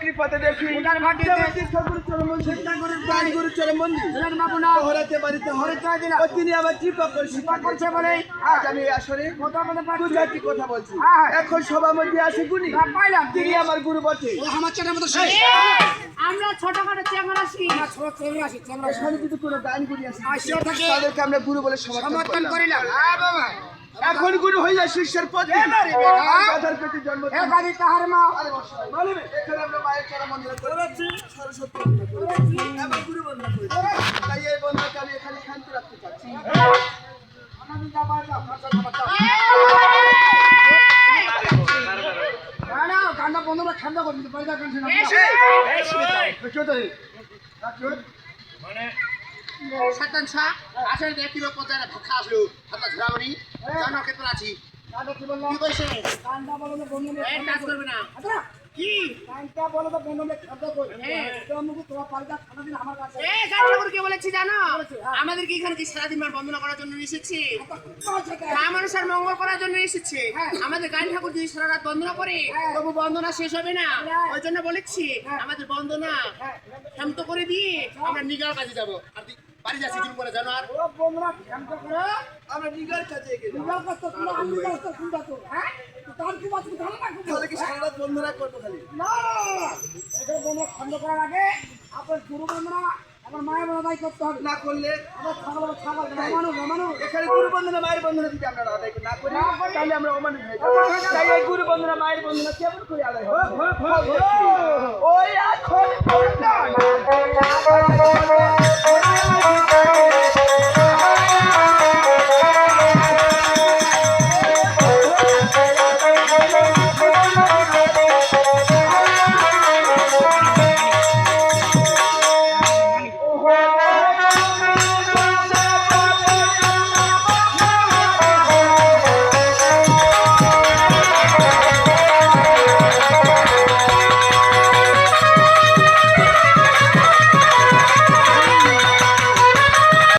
কৃপাতে দেখি তিনি আবার কৃপা করছে বলে আজ আমি আসলে দুটি কথা বলছি। এখন সবার মধ্যে আছে গুণী, তিনি আমার গুরু বটে। আমরা ছোটখাটো চেঙ্গরাসি এখানে যদি কোনো গান গুণী আছে তাদেরকে আমরা গুরু বলে সমর্থন করিলাম। এখন গুরু হইয়া শিষ্যের পথে কথার প্রতি জন্ম তাহার মা এখানে আমরা মায়ের চরণ মন্দিরে করেছি, সরস্বতী আমার গুরু বন্ধনা করেছি। তাই এই বন্ধনাকে আমি এখানে শান্তি রাখতে চাচ্ছি। কান্না বন্ধুরা ঠান্ডা করবি শতাংশ আসলে দেখি লোক পঞ্চায়েত ভাষা আসলো আপনার ঝরাবনি জানো ক্ষেত্রে আছি কি কইছে কান্না বলো তো বন্ধু এই কাজ করবে না কি কান্না বলো তো বন্ধু খাদ্য কই তুমি তোমার পাল্টা খানা দিন আমার কাছে এই কান্না করে কি বলেছি জানো আমাদের কি এখানে কি সারা দিন বন্দনা করার জন্য এসেছে মানুষের মঙ্গল করার জন্য এসেছে আমাদের গান ঠাকুর যদি সারা রাত বন্দনা করে তবু বন্দনা শেষ হবে না ওই জন্য বলেছি আমাদের বন্দনা শান্ত করে দিয়ে আমরা নিগার কাজে যাব আর বাড়ি যাচ্ছি দিন পরে জানো আর ও বন্ধুরা শান্ত করে আমরা নিগার কাছে গেলাম। নিগার কাছে তো তুমি আমি কাছে শুনবা তো হ্যাঁ তার কি বাত জানো না তাহলে কি সারা রাত বন্ধনা করবো খালি? না এটা বন্ধুরা খন্ড করার আগে আপনার গুরু বন্ধনা আমার মায়ের বন্ধনাই করতে হবে না করলে আমার ছাগল রমানো এখানে গুরু বন্ধনা মায়ের বন্ধনা যদি আমরা আদায় না করি তাহলে আমরা অমানুষ হয়ে যাবো। তাই এই গুরু বন্ধনা মায়ের বন্ধনা কেমন করে আদায় হবে? ওই এখন